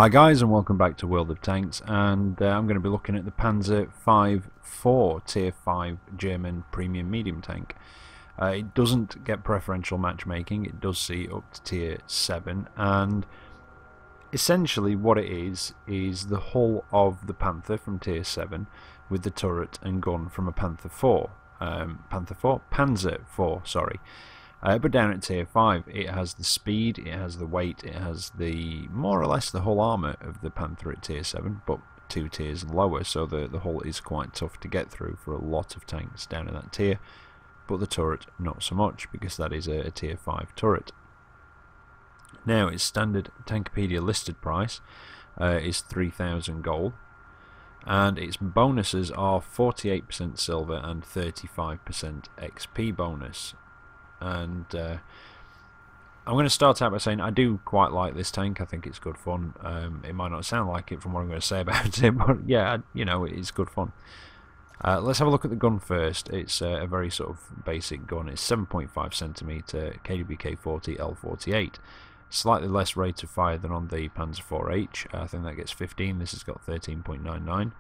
Hi guys, and welcome back to World of Tanks, and I'm going to be looking at the Panzer 5-4 Tier 5 German premium medium tank. It doesn't get preferential matchmaking, it does see up to Tier 7, and essentially what it is the hull of the Panther from Tier 7 with the turret and gun from a Panzer 4, sorry. But down at Tier 5 it has the speed, it has the weight, it has the more or less the whole armour of the Panther at Tier 7, but 2 tiers lower, so the hull is quite tough to get through for a lot of tanks down in that tier, but the turret not so much, because that is a Tier 5 turret. Now its standard Tankopedia listed price is 3,000 gold, and its bonuses are 48% silver and 35% XP bonus. And I'm going to start out by saying I do quite like this tank. I think it's good fun. It might not sound like it from what I'm going to say about it, but yeah, you know, it is good fun. Let's have a look at the gun first. It's a very sort of basic gun. It's 7.5cm KWK-40 L48. Slightly less rate of fire than on the Panzer 4H. I think that gets 15. This has got 13.99.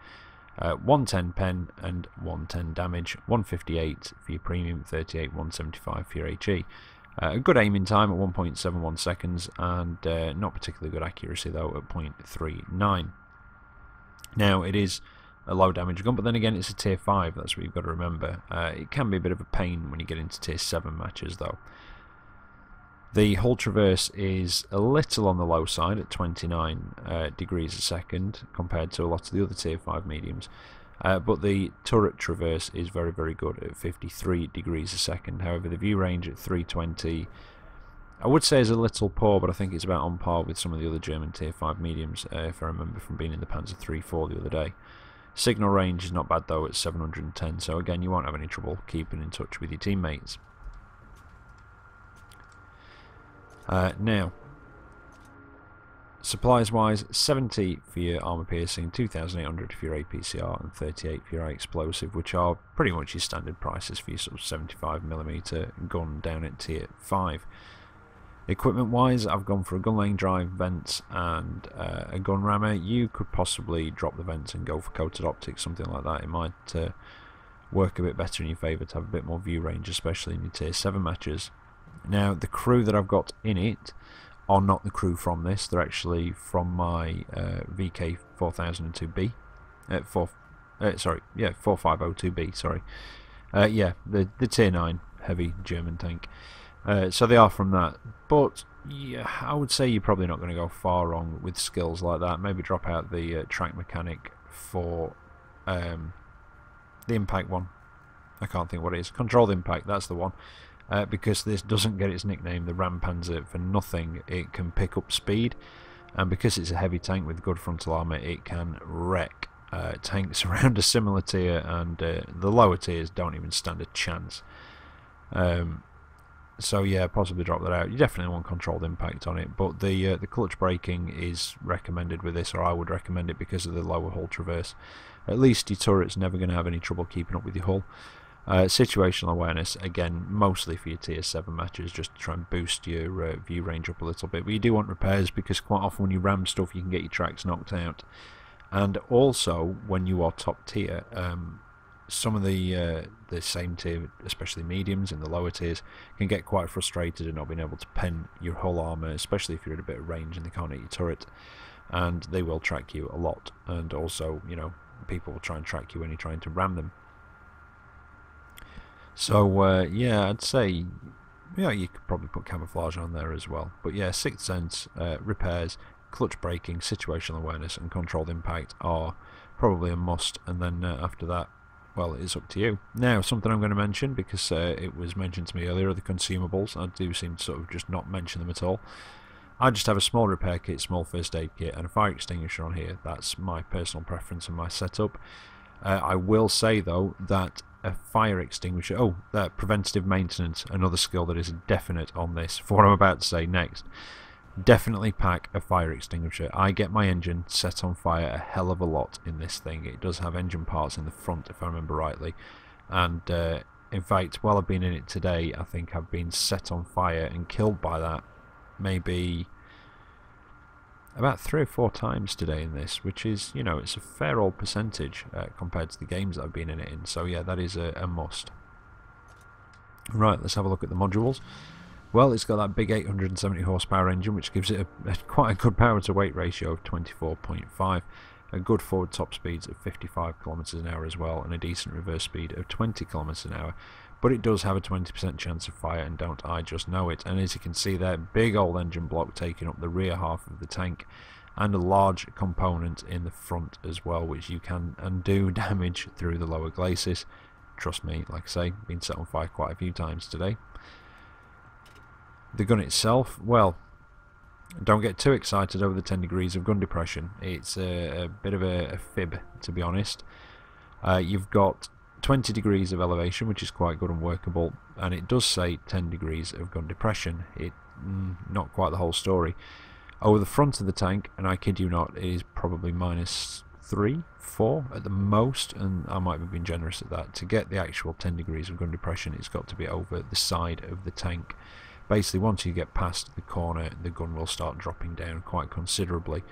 110 pen and 110 damage, 158 for your premium, 38, 175 for your HE. A good aiming time at 1.71 seconds, and not particularly good accuracy though at 0.39. Now it is a low damage gun, but then again it's a Tier 5, that's what you've got to remember. It can be a bit of a pain when you get into Tier 7 matches though. The hull traverse is a little on the low side at 29 degrees a second compared to a lot of the other Tier 5 mediums, but the turret traverse is very, very good at 53 degrees a second. However, the view range at 320 I would say is a little poor, but I think it's about on par with some of the other German Tier 5 mediums, if I remember from being in the Panzer 3-4 the other day. Signal range is not bad though at 710, so again you won't have any trouble keeping in touch with your teammates. Now, supplies wise, 70 for your armour piercing, 2,800 for your APCR, and 38 for your high explosive, which are pretty much your standard prices for your sort of 75mm gun down at Tier 5. Equipment wise, I've gone for a gun lane drive, vents, and a gun rammer. You could possibly drop the vents and go for coated optics, something like that. It might work a bit better in your favour to have a bit more view range, especially in your Tier 7 matches. Now, the crew that I've got in it are not the crew from this. They're actually from my VK 4002B. 4502B, sorry. Yeah, the Tier 9 heavy German tank. So they are from that. But yeah, I would say you're probably not going to go far wrong with skills like that. Maybe drop out the track mechanic for the impact one. I can't think what it is. Controlled impact, that's the one. Because this doesn't get its nickname, the Rampanzer, for nothing. It can pick up speed, and because it's a heavy tank with good frontal armour, it can wreck tanks around a similar tier, and the lower tiers don't even stand a chance. So yeah, possibly drop that out. You definitely want controlled impact on it, but the clutch braking is recommended with this, or I would recommend it because of the lower hull traverse. At least your turret's never going to have any trouble keeping up with your hull. Situational awareness, again, mostly for your Tier 7 matches, just to try and boost your view range up a little bit. But you do want repairs, because quite often when you ram stuff you can get your tracks knocked out. And also, when you are top tier, some of the same tier, especially mediums in the lower tiers, can get quite frustrated at not being able to pen your hull armour, especially if you're at a bit of range and they can't hit your turret. And they will track you a lot. And also, you know, people will try and track you when you're trying to ram them. So yeah, I'd say, yeah, you could probably put camouflage on there as well. But yeah, sixth sense, repairs, clutch braking, situational awareness, and controlled impact are probably a must. And then after that, well, it's up to you. Now, something I'm going to mention, because it was mentioned to me earlier, are the consumables. I do seem to sort of just not mention them at all. I just have a small repair kit, small first aid kit, and a fire extinguisher on here. That's my personal preference and my setup. I will say though that a fire extinguisher, preventative maintenance, another skill that is definite on this for what I'm about to say next. Definitely pack a fire extinguisher. I get my engine set on fire a hell of a lot in this thing. It does have engine parts in the front, if I remember rightly, and in fact, while I've been in it today, I think I've been set on fire and killed by that maybe about 3 or 4 times today in this, which is, you know, it's a fair old percentage compared to the games that I've been in it in. So yeah, that is a must. Right, let's have a look at the modules. Well, it's got that big 870 horsepower engine, which gives it quite a good power to weight ratio of 24.5, a good forward top speeds of 55 kilometers an hour as well, and a decent reverse speed of 20 kilometers an hour. But it does have a 20% chance of fire, and don't I just know it. And as you can see there, big old engine block taking up the rear half of the tank, and a large component in the front as well, which you can undo damage through the lower glacis. Trust me, like I say, been set on fire quite a few times today. The gun itself, well, don't get too excited over the 10 degrees of gun depression. It's a bit of a fib, to be honest. You've got 20 degrees of elevation, which is quite good and workable, and it does say 10 degrees of gun depression. Not quite the whole story. Over the front of the tank, and I kid you not, it is probably -3, 4 at the most, and I might have been generous at that. To get the actual 10 degrees of gun depression, it's got to be over the side of the tank. Basically, once you get past the corner, the gun will start dropping down quite considerably,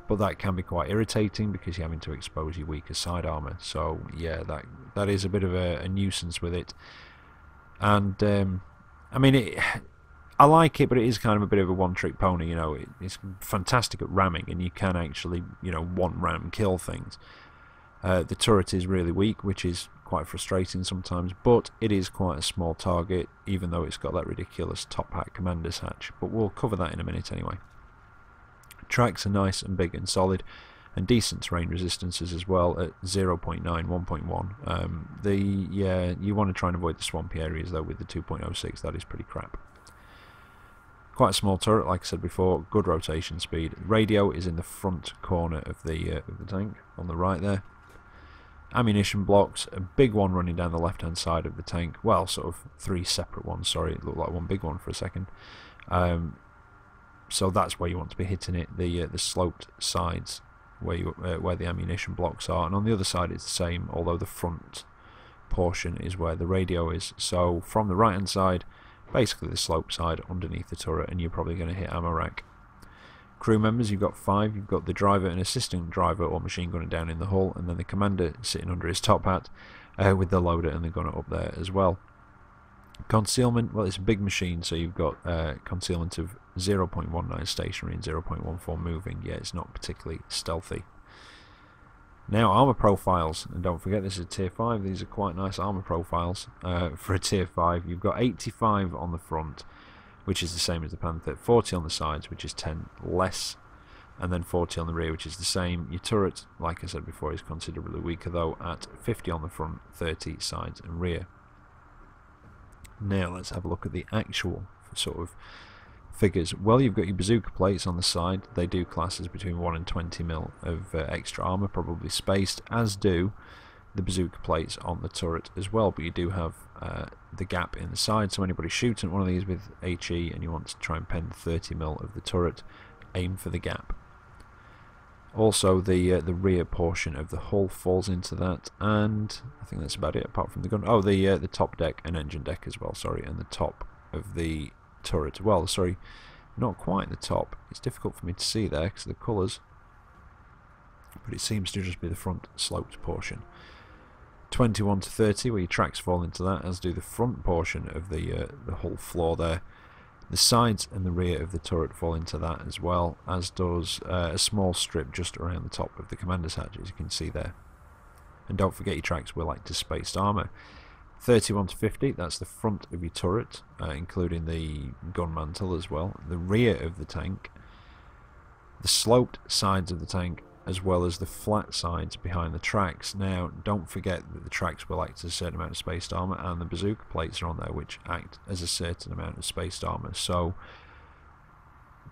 but that can be quite irritating because you're having to expose your weaker side armour. So yeah, that is a bit of a nuisance with it. And I mean, I like it, but it is kind of a bit of a one-trick pony. You know, it's fantastic at ramming, and you can actually, you know, one ram kill things. The turret is really weak, which is quite frustrating sometimes, but it is quite a small target, even though it's got that ridiculous top hat commander's hatch. But we'll cover that in a minute anyway. Tracks are nice and big and solid, and decent terrain resistances as well at 0.9, 1.1. You want to try and avoid the swampy areas though with the 2.06. That is pretty crap. Quite a small turret, like I said before. Good rotation speed. Radio is in the front corner of the tank on the right there. Ammunition blocks, a big one running down the left hand side of the tank. Well, sort of 3 separate ones, sorry, it looked like one big one for a second. So that's where you want to be hitting it, the sloped sides where the ammunition blocks are, and on the other side it's the same, although the front portion is where the radio is. So from the right hand side, basically the slope side underneath the turret, and you're probably going to hit ammo rack. Crew members, you've got 5. You've got the driver and assistant driver or machine gunner down in the hull, and then the commander sitting under his top hat with the loader and the gunner up there as well. Concealment, well, it's a big machine, so you've got concealment of 0.19 stationary and 0.14 moving. Yeah, it's not particularly stealthy. Now, armour profiles, and don't forget this is a tier 5. These are quite nice armour profiles for a tier 5. You've got 85 on the front, which is the same as the Panther, 40 on the sides, which is 10 less, and then 40 on the rear, which is the same. Your turret, like I said before, is considerably weaker though, at 50 on the front, 30 sides and rear. Now let's have a look at the actual sort of figures. Well, you've got your bazooka plates on the side. They do class as between 1 and 20 mil of extra armour, probably spaced, as do the bazooka plates on the turret as well, but you do have the gap in the side, so anybody shooting one of these with HE and you want to try and pen 30 mil of the turret, aim for the gap. Also the rear portion of the hull falls into that, and I think that's about it apart from the gun. Oh, the top deck and engine deck as well, sorry, and the top of the turret. Well, sorry, not quite the top. It's difficult for me to see there because of the colours, but it seems to just be the front sloped portion. 21 to 30 where your tracks fall into that, as do the front portion of the hull floor there. The sides and the rear of the turret fall into that as well, as does a small strip just around the top of the commander's hatch, as you can see there. And don't forget your tracks will act as spaced armour. 31 to 50, that's the front of your turret, including the gun mantle as well. The rear of the tank, the sloped sides of the tank, as well as the flat sides behind the tracks. Now, don't forget that the tracks will act as a certain amount of spaced armour, and the bazooka plates are on there which act as a certain amount of spaced armour. So,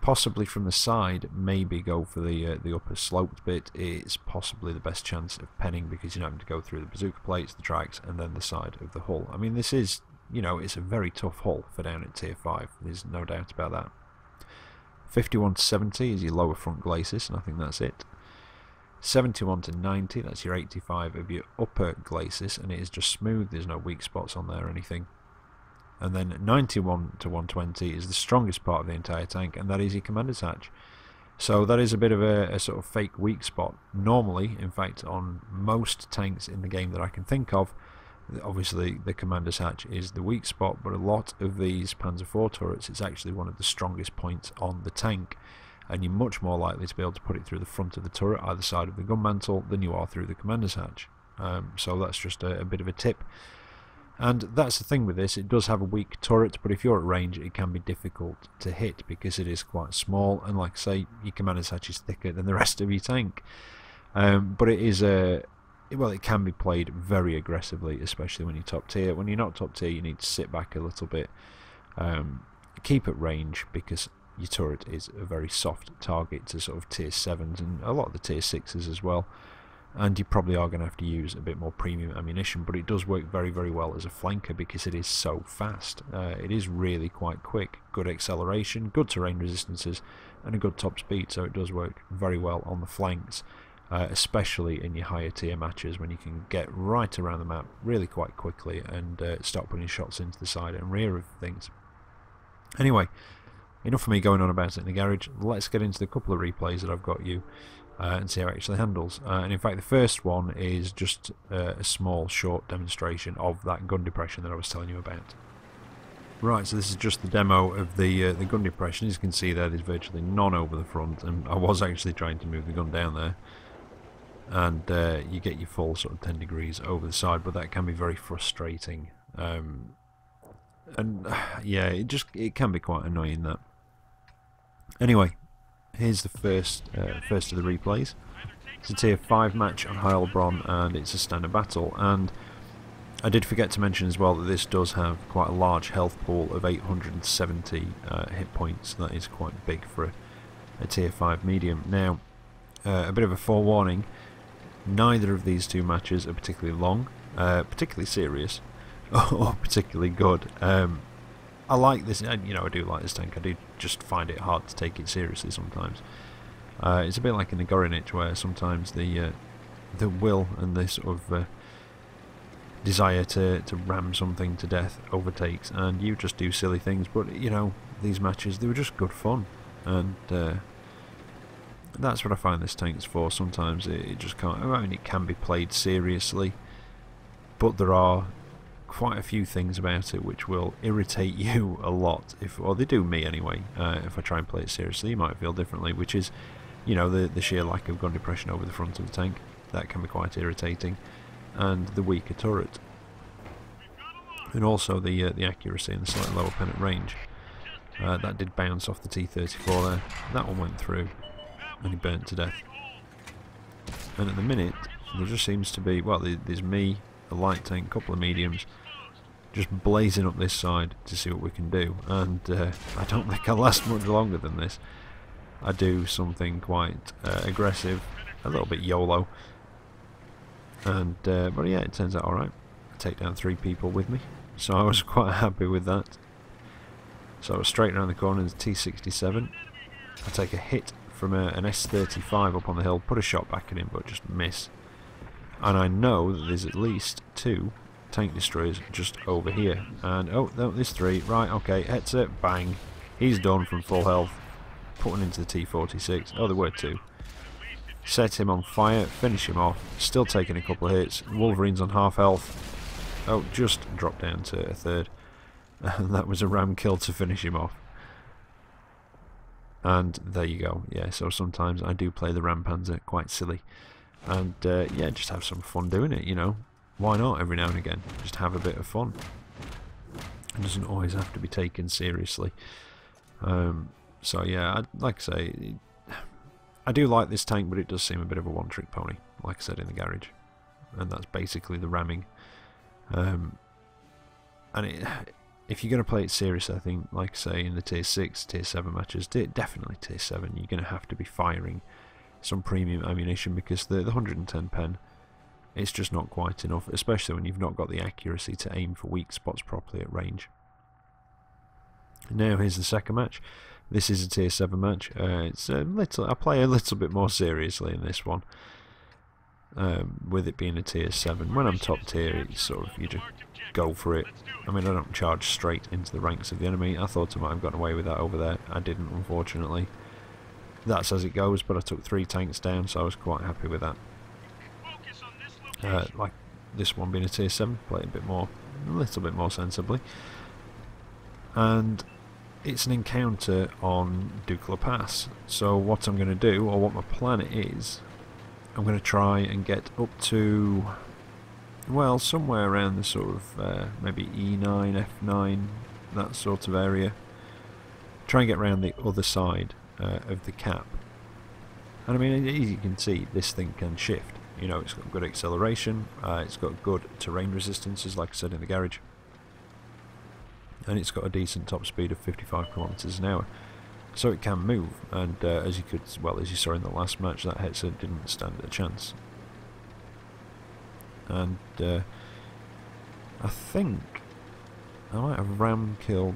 possibly from the side, maybe go for the upper sloped bit. It's possibly the best chance of penning because you're not having to go through the bazooka plates, the tracks, and then the side of the hull. I mean, this is, you know, it's a very tough hull for down at tier 5. There's no doubt about that. 51 to 70 is your lower front glacis, and I think that's it. 71 to 90, that's your 85 of your upper glacis, and it is just smooth, there's no weak spots on there or anything. And then 91 to 120 is the strongest part of the entire tank, and that is your commander's hatch. So that is a bit of a sort of fake weak spot. Normally, in fact, on most tanks in the game that I can think of, obviously the commander's hatch is the weak spot, but a lot of these Panzer IV turrets, it's actually one of the strongest points on the tank, and you're much more likely to be able to put it through the front of the turret, either side of the gun mantle, than you are through the commander's hatch. So that's just a bit of a tip. And that's the thing with this, it does have a weak turret, but if you're at range it can be difficult to hit because it is quite small, and like I say, your commander's hatch is thicker than the rest of your tank. But it is well, it can be played very aggressively, especially when you're top tier. When you're not top tier, you need to sit back a little bit, keep at range, because your turret is a very soft target to sort of tier 7s and a lot of the tier 6s as well. And you probably are going to have to use a bit more premium ammunition, but it does work very, very well as a flanker because it is so fast. It is really quite quick, good acceleration, good terrain resistances, and a good top speed, so it does work very well on the flanks, especially in your higher tier matches when you can get right around the map really quite quickly and start putting shots into the side and rear of things. Anyway, enough of me going on about it in the garage. Let's get into the couple of replays that I've got you. And see how it actually handles. And in fact, the first one is just a small, short demonstration of that gun depression that I was telling you about. Right, so this is just the demo of the gun depression. As you can see there, there's virtually none over the front, and I was actually trying to move the gun down there. And you get your full sort of 10 degrees over the side, but that can be very frustrating. And yeah, it can be quite annoying, that. Anyway, here's the first of the replays. It's a tier 5 match on Heilbronn, and it's a standard battle. And I did forget to mention as well that this does have quite a large health pool of 870 hit points. That is quite big for a tier 5 medium. Now, a bit of a forewarning, neither of these two matches are particularly long, particularly serious, or particularly good. I like this, and you know, I do like this tank. I do just find it hard to take it seriously sometimes. It's a bit like in the Gorinich, where sometimes the will and the sort of desire to ram something to death overtakes, and you just do silly things. But you know, these matches, they were just good fun, and that's what I find this tank's for. Sometimes it just can't. I mean, it can be played seriously, but there are quite a few things about it which will irritate you a lot, or they do me anyway. If I try and play it seriously, you might feel differently, which is, you know, the sheer lack of gun depression over the front of the tank. That can be quite irritating, and the weaker turret, and also the accuracy and the slightly lower pen at range. That did bounce off the T-34 there. That one went through, and he burnt to death. And at the minute, there just seems to be, well, there's me, a light tank, couple of mediums, just blazing up this side to see what we can do, and I don't think I'll last much longer than this. I do something quite aggressive, a little bit YOLO, and but yeah, it turns out alright. I take down 3 people with me, so I was quite happy with that. So I was straight around the corner, there's T-67. I take a hit from an S-35 up on the hill, put a shot back at him, but just miss. And I know that there's at least 2 tank destroyers just over here. And oh no, there's 3. Right, okay, hits it, bang. He's done from full health. Put one into the T-46. Oh, there were 2. Set him on fire, finish him off. Still taking a couple of hits. Wolverine's on half health. Oh, just dropped down to a 3rd. And that was a ram kill to finish him off. And there you go. Yeah, so sometimes I do play the Rampanzer quite silly. And yeah, just have some fun doing it, you know. Why not every now and again? Just have a bit of fun. It doesn't always have to be taken seriously. So yeah, like I say, I do like this tank, but it does seem a bit of a one-trick pony, like I said in the garage. And that's basically the ramming. And if you're going to play it serious, I think, like I say, in the tier 6, tier 7 matches, definitely tier 7, you're going to have to be firing some premium ammunition, because the 110 pen, it's just not quite enough, especially when you've not got the accuracy to aim for weak spots properly at range. Now here's the second match. This is a tier 7 match. It's a little, I play a little bit more seriously in this one, with it being a tier 7. When I'm top tier, it's sort of, you just go for it. I mean, I don't charge straight into the ranks of the enemy. I thought I might have gotten away with that over there. I didn't, unfortunately. that's as it goes, but I took 3 tanks down, so I was quite happy with that. Like this one being a tier 7, play a little bit more sensibly. And it's an encounter on Dukla Pass, so what I'm going to do, or what my plan is, I'm going to try and get up to, well, somewhere around the sort of maybe E9, F9, that sort of area. Try and get around the other side of the cap. And I mean, as you can see, this thing can shift. You know, it's got good acceleration, it's got good terrain resistances, like I said in the garage. And it's got a decent top speed of 55 kilometers an hour, so it can move. And as you saw in the last match, that Hetzer didn't stand a chance. And I think I might have ram killed.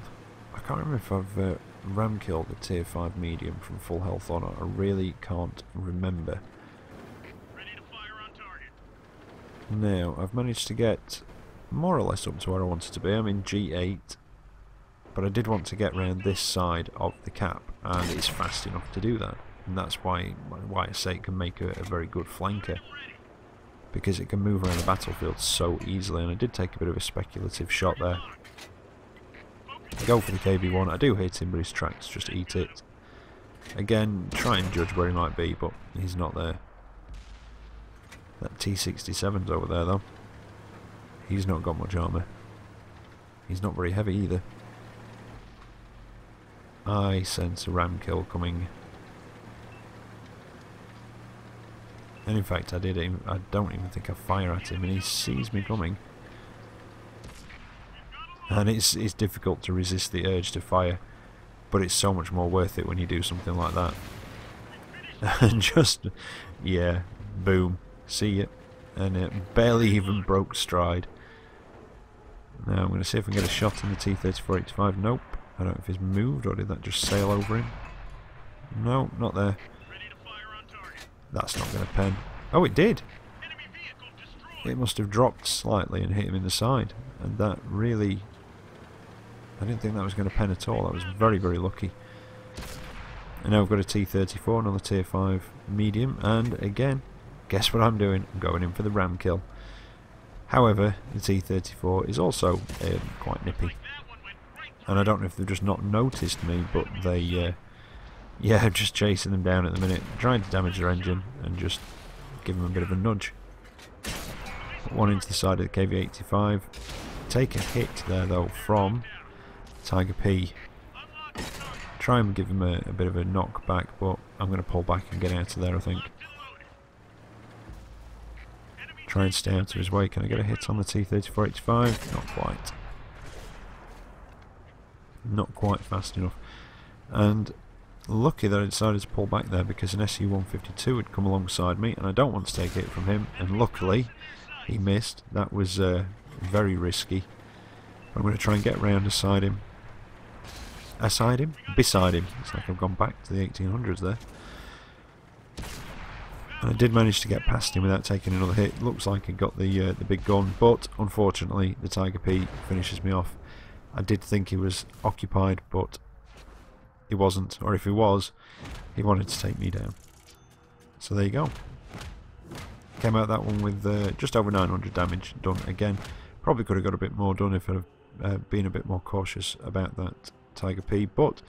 I can't remember if I've ram killed a tier 5 medium from full health or not. I really can't remember. Ready to fire on target. Now I've managed to get more or less up to where I wanted to be. I'm in G8. But I did want to get round this side of the cap, and it's fast enough to do that. And that's why I say it can make a very good flanker, because it can move around the battlefield so easily. And I did take a bit of a speculative shot there. I go for the KV1. I do hit him, but his tracks just eat it. Again, try and judge where he might be, but he's not there. That T67's over there, though. He's not got much armour. He's not very heavy either. I sense a ram kill coming. And in fact, I don't even think I fire at him, and he sees me coming. And it's difficult to resist the urge to fire, but it's so much more worth it when you do something like that. And just, yeah, boom, see it, and it barely even broke stride. Now I'm going to see if I can get a shot in the T-34-85. Nope. I don't know if he's moved, or did that just sail over him? No, not there. That's not going to pen. Oh, it did! It must have dropped slightly and hit him in the side. And that really... I didn't think that was going to pen at all. That was very, very lucky. And now I've got a T-34, another tier 5 medium. And again, guess what I'm doing? I'm going in for the ram kill. However, the T-34 is also quite nippy. And I don't know if they've just not noticed me, but they, yeah, I'm just chasing them down at the minute, trying to damage their engine and just give them a bit of a nudge. Put one into the side of the KV-85. Take a hit there, though, from Tiger P. Try and give him a bit of a knockback, but I'm going to pull back and get out of there, I think. Try and stay out of his way. Can I get a hit on the T-34-85? Not quite. Not quite fast enough. And lucky that I decided to pull back there, because an SU-152 had come alongside me and I don't want to take a hit from him, and luckily he missed. That was very risky. I'm going to try and get round beside him. Beside him? It's like I've gone back to the 1800s there. And I did manage to get past him without taking another hit. Looks like I got the big gun, but unfortunately the Tiger P finishes me off. I did think he was occupied, but he wasn't, or if he was, he wanted to take me down. So there you go. Came out that one with just over 900 damage done again. Probably could have got a bit more done if I'd have been a bit more cautious about that Tiger P, but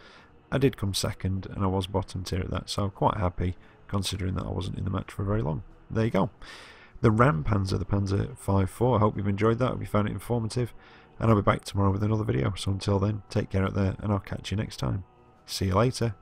I did come second and I was bottom tier at that, so quite happy considering that I wasn't in the match for very long. There you go. The Rampanzer, the Panzer 5.4. I hope you've enjoyed that, I hope you found it informative, and I'll be back tomorrow with another video. So until then, take care out there and I'll catch you next time. See you later.